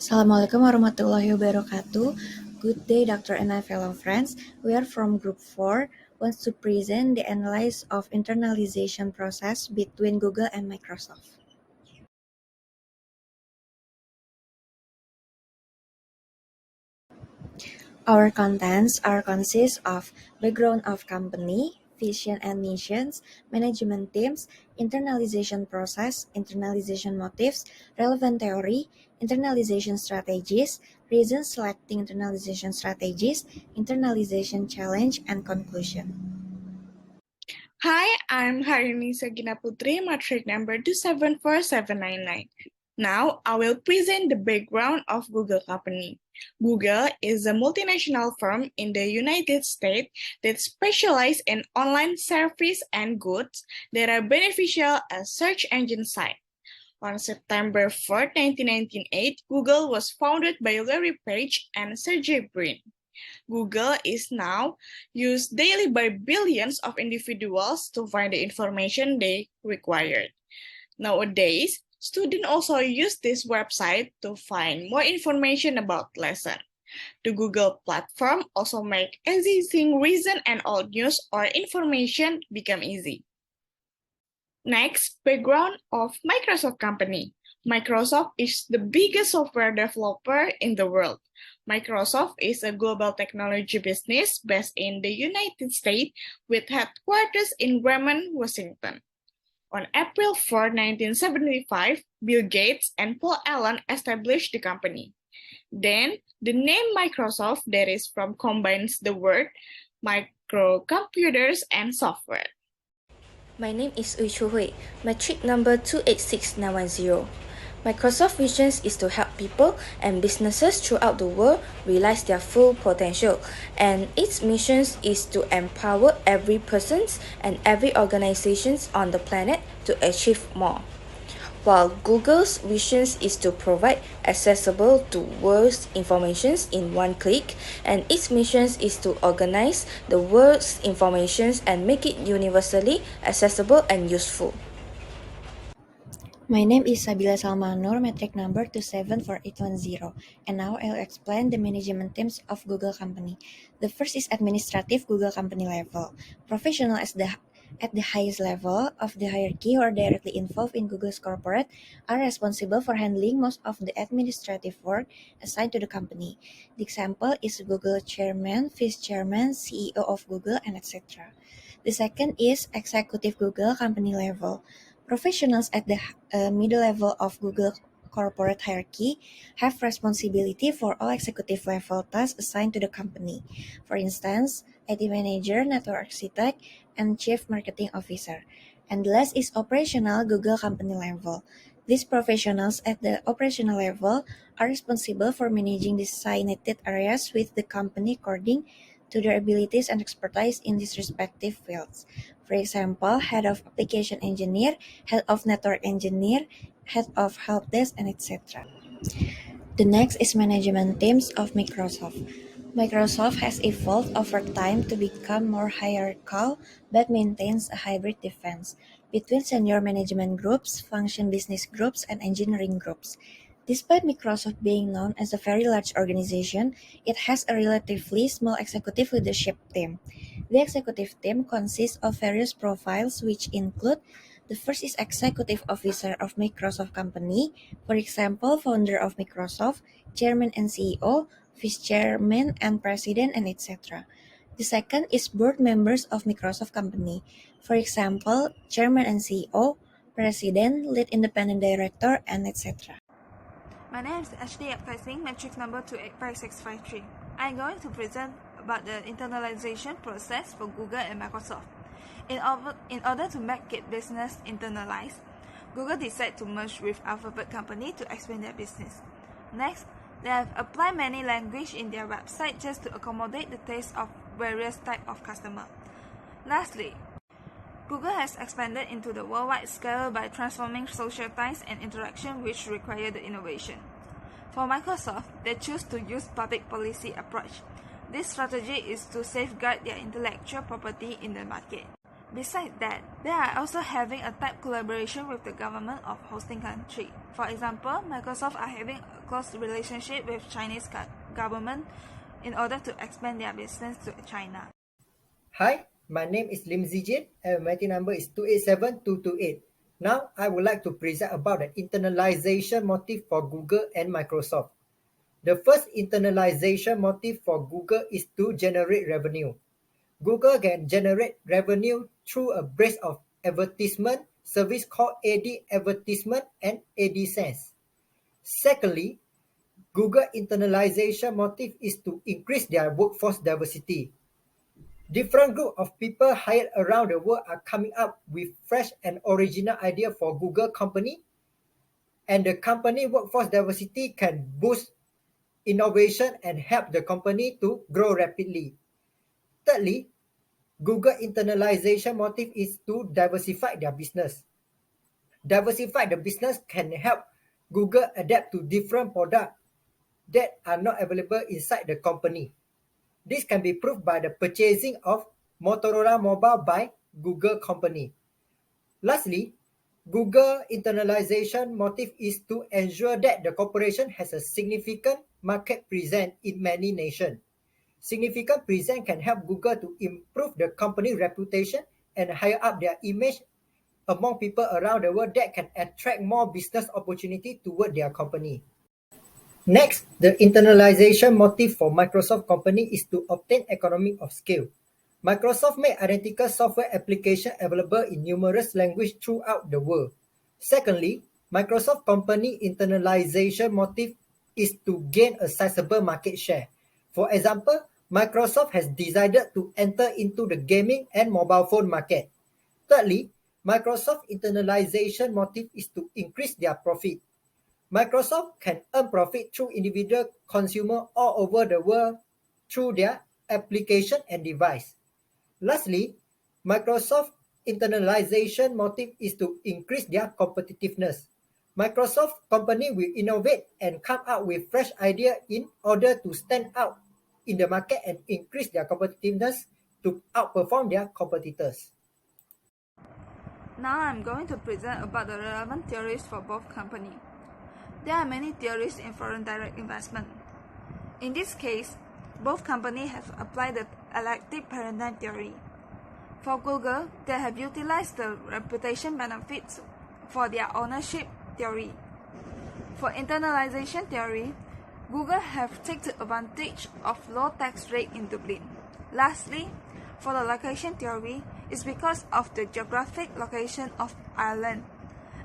Assalamualaikum warahmatullahi wabarakatuh. Good day, Dr. and my fellow friends. We are from Group 4, wants to present the Analyze of Internalization Process between Google and Microsoft. Our contents are consist of background of company, vision and missions, management teams, internalization process, internalization motives, relevant theory, internalization strategies, reasons selecting internalization strategies, internalization challenge, and conclusion. Hi, I'm Harini Sagina Putri, matric number 274799. Now, I will present the background of Google Company. Google is a multinational firm in the United States that specializes in online service and goods that are beneficial as search engine site. On September 4, 1998, Google was founded by Larry Page and Sergey Brin. Google is now used daily by billions of individuals to find the information they required. Nowadays, students also use this website to find more information about lesson. The Google platform also make existing recent and old news or information become easy. Next, background of Microsoft company. Microsoft is the biggest software developer in the world. Microsoft is a global technology business based in the United States with headquarters in Bremen, Washington. On April 4, 1975, Bill Gates and Paul Allen established the company. Then, the name Microsoft that is from combines the word microcomputers and software. My name is Ui Chu Hui, matric number 286910. Microsoft vision is to help people and businesses throughout the world realize their full potential, and its mission is to empower every person and every organization on the planet to achieve more. While Google's vision is to provide accessible to world's information in one click, and its mission is to organize the world's information and make it universally accessible and useful. My name is Sabila Salmanur, metric number 274810, and now I'll explain the management teams of Google Company. The first is administrative Google Company level. Professional at the highest level of the hierarchy who are directly involved in Google's corporate are responsible for handling most of the administrative work assigned to the company. The example is Google Chairman, Vice Chairman, CEO of Google, and etc. The second is executive Google Company level. Professionals at the middle level of Google corporate hierarchy have responsibility for all executive level tasks assigned to the company. For instance, IT manager, network architect, and chief marketing officer. And the last is operational Google company level. These professionals at the operational level are responsible for managing designated areas with the company according to their abilities and expertise in these respective fields. For example, head of application engineer, head of network engineer, head of help desk, and etc. The next is management teams of Microsoft. Microsoft has evolved over time to become more hierarchical but maintains a hybrid defense between senior management groups, function business groups, and engineering groups. Despite Microsoft being known as a very large organization, it has a relatively small executive leadership team. The executive team consists of various profiles which include the first is executive officer of Microsoft company, for example, founder of Microsoft, chairman and CEO, vice chairman and president, and etc. The second is board members of Microsoft company, for example, chairman and CEO, president, lead independent director, and etc. My name is Ashley Apkai Singh, matrix number 285653. I am going to present about the internalization process for Google and Microsoft. In order to make it business internalized, Google decided to merge with Alphabet Company to expand their business. Next, they have applied many languages in their website just to accommodate the taste of various types of customers. Lastly, Google has expanded into the worldwide scale by transforming social ties and interaction which require the innovation. For Microsoft, they choose to use public policy approach. This strategy is to safeguard their intellectual property in the market. Besides that, they are also having a tight collaboration with the government of hosting country. For example, Microsoft are having a close relationship with Chinese government in order to expand their business to China. Hi, my name is Lim Zijin and my number is 287228. Now, I would like to present about the internalization motive for Google and Microsoft. The first internalization motive for Google is to generate revenue. Google can generate revenue through a breadth of advertisement service called AD advertisement and AdSense. Secondly, Google internalization motive is to increase their workforce diversity. Different group of people hired around the world are coming up with fresh and original idea for Google company, and the company workforce diversity can boost innovation and help the company to grow rapidly. Thirdly, Google internalization motive is to diversify their business. Diversify the business can help Google adapt to different products that are not available inside the company. This can be proved by the purchasing of Motorola Mobile by Google company. Lastly, Google internalization motive is to ensure that the corporation has a significant market presence in many nations. Significant presence can help Google to improve the company reputation and higher up their image among people around the world that can attract more business opportunity toward their company. Next, the internalization motive for Microsoft company is to obtain economy of scale. Microsoft made identical software application available in numerous languages throughout the world. Secondly, Microsoft company internalization motive is to gain a sizable market share. For example, Microsoft has decided to enter into the gaming and mobile phone market. Thirdly, Microsoft internalization motive is to increase their profit. Microsoft can earn profit through individual consumer all over the world through their application and device. Lastly, Microsoft internalization motive is to increase their competitiveness. Microsoft company will innovate and come up with fresh idea in order to stand out in the market and increase their competitiveness to outperform their competitors. Now I'm going to present about the relevant theories for both companies. There are many theories in foreign direct investment. In this case, both companies have applied the elective paradigm theory. For Google, they have utilized the reputation benefits for their ownership theory. For internalization theory, Google have taken advantage of low tax rate in Dublin. Lastly, for the location theory, it's because of the geographic location of Ireland.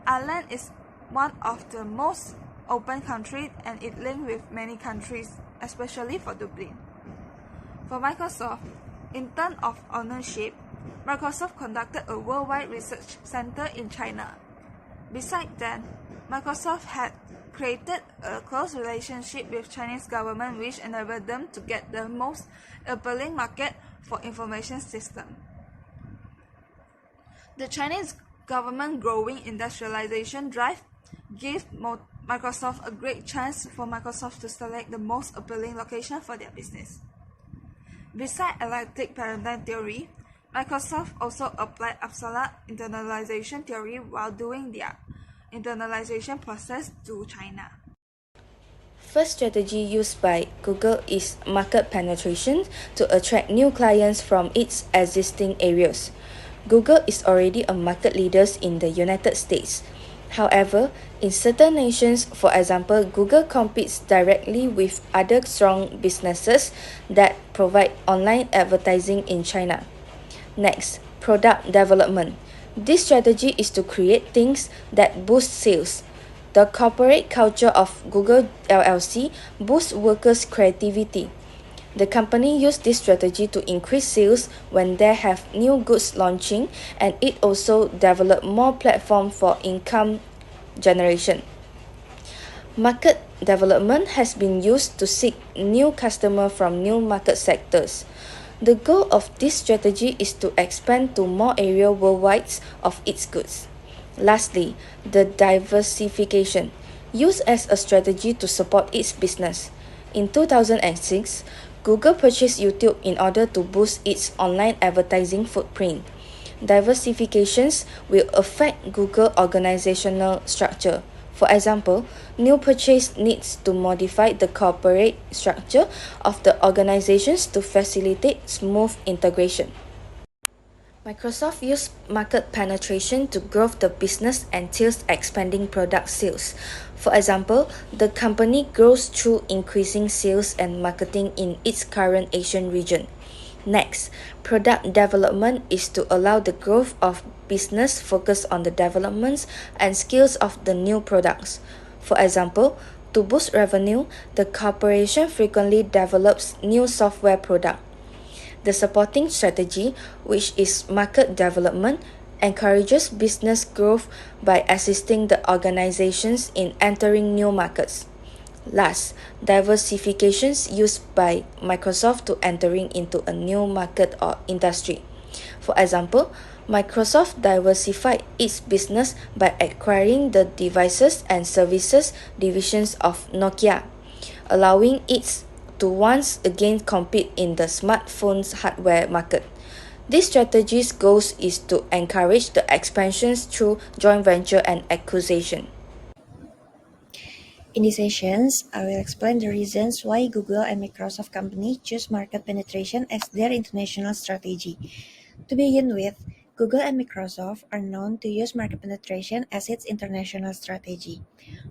Ireland is one of the most open countries and it linked with many countries, especially for Dublin. For Microsoft, in terms of ownership, Microsoft conducted a worldwide research center in China. Besides that, Microsoft had created a close relationship with Chinese government which enabled them to get the most appealing market for information system. The Chinese government growing industrialization drive gave Microsoft a great chance for Microsoft to select the most appealing location for their business. Besides elective paradigm theory, Microsoft also applied absolute internalization theory while doing their internalization process to China. First strategy used by Google is market penetration to attract new clients from its existing areas. Google is already a market leader in the United States. However, in certain nations, for example, Google competes directly with other strong businesses that provide online advertising in China. Next, product development. This strategy is to create things that boost sales. The corporate culture of Google LLC boosts workers' creativity. The company used this strategy to increase sales when they have new goods launching, and it also developed more platforms for income generation. Market development has been used to seek new customers from new market sectors. The goal of this strategy is to expand to more area worldwide of its goods. Lastly, the diversification, used as a strategy to support its business. In 2006, Google purchased YouTube in order to boost its online advertising footprint. Diversifications will affect Google organizational structure. For example, new purchase needs to modify the corporate structure of the organizations to facilitate smooth integration. Microsoft used market penetration to grow the business and entails expanding product sales. For example, the company grows through increasing sales and marketing in its current Asian region. Next, product development is to allow the growth of business focus on the developments and skills of the new products. For example, to boost revenue, the corporation frequently develops new software products. The supporting strategy, which is market development, encourages business growth by assisting the organizations in entering new markets. Last, diversifications used by Microsoft to entering into a new market or industry. For example, Microsoft diversified its business by acquiring the devices and services divisions of Nokia, allowing it to once again compete in the smartphones hardware market. This strategy's goals is to encourage the expansions through joint venture and acquisition. In these sessions, I will explain the reasons why Google and Microsoft company choose market penetration as their international strategy. To begin with, Google and Microsoft are known to use market penetration as its international strategy.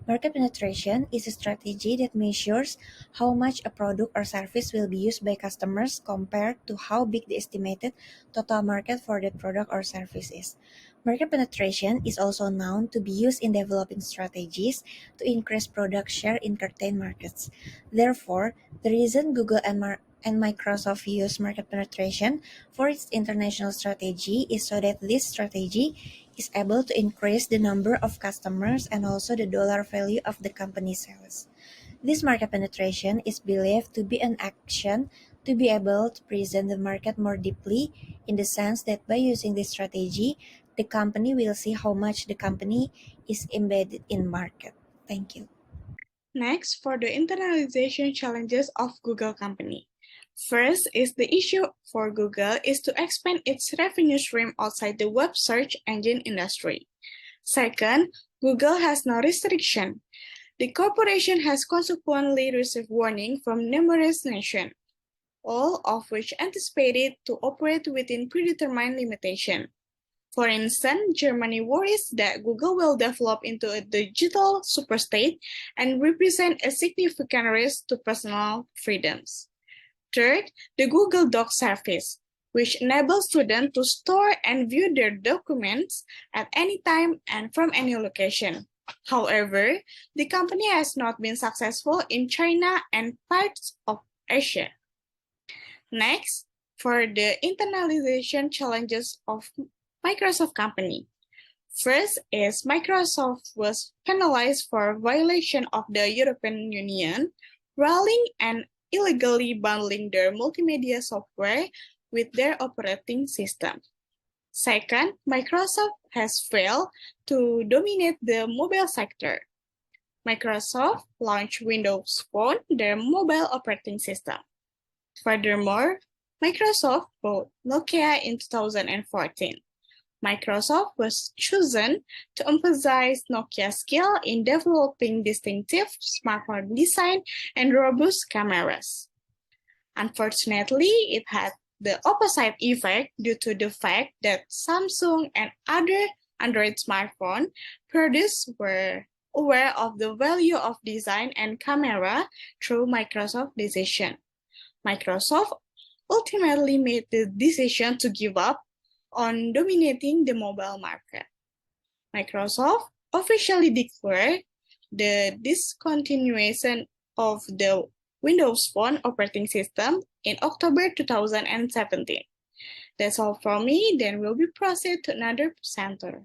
Market penetration is a strategy that measures how much a product or service will be used by customers compared to how big the estimated total market for that product or service is. Market penetration is also known to be used in developing strategies to increase product share in certain markets. Therefore, the reason Google and Microsoft use market penetration for its international strategy is so that this strategy is able to increase the number of customers and also the dollar value of the company's sales. This market penetration is believed to be an action to be able to present the market more deeply in the sense that by using this strategy, the company will see how much the company is embedded in market. Thank you. Next, for the internalization challenges of Google company. First is the issue for Google is to expand its revenue stream outside the web search engine industry. Second, Google has no restriction. The corporation has consequently received warning from numerous nations, all of which anticipated to operate within predetermined limitation. For instance, Germany worries that Google will develop into a digital superstate and represent a significant risk to personal freedoms. Third, the Google Doc service, which enables students to store and view their documents at any time and from any location. However, the company has not been successful in China and parts of Asia. Next, for the internalization challenges of Microsoft company. First is Microsoft was penalized for violation of the European Union, rolling and illegally bundling their multimedia software with their operating system. Second, Microsoft has failed to dominate the mobile sector. Microsoft launched Windows Phone, their mobile operating system. Furthermore, Microsoft bought Nokia in 2014. Microsoft was chosen to emphasize Nokia's skill in developing distinctive smartphone design and robust cameras. Unfortunately, it had the opposite effect due to the fact that Samsung and other Android smartphone producers were aware of the value of design and camera through Microsoft's decision. Microsoft ultimately made the decision to give up on dominating the mobile market. Microsoft officially declared the discontinuation of the Windows Phone operating system in October 2017. That's all from me, then we'll be proceed to another presenter.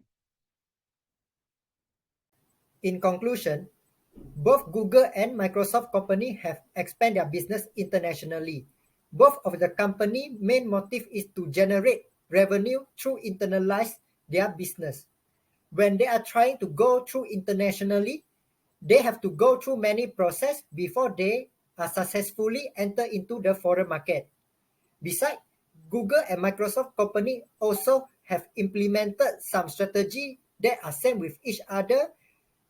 In conclusion, both Google and Microsoft company have expanded their business internationally. Both of the company main motive is to generate revenue through internalize their business. When they are trying to go through internationally, they have to go through many process before they are successfully enter into the foreign market. Besides, Google and Microsoft company also have implemented some strategy that are same with each other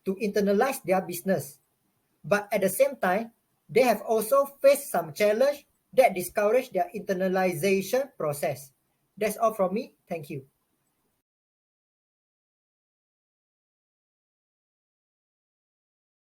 to internalize their business. But at the same time, they have also faced some challenge that discourage their internalization process. That's all from me. Thank you.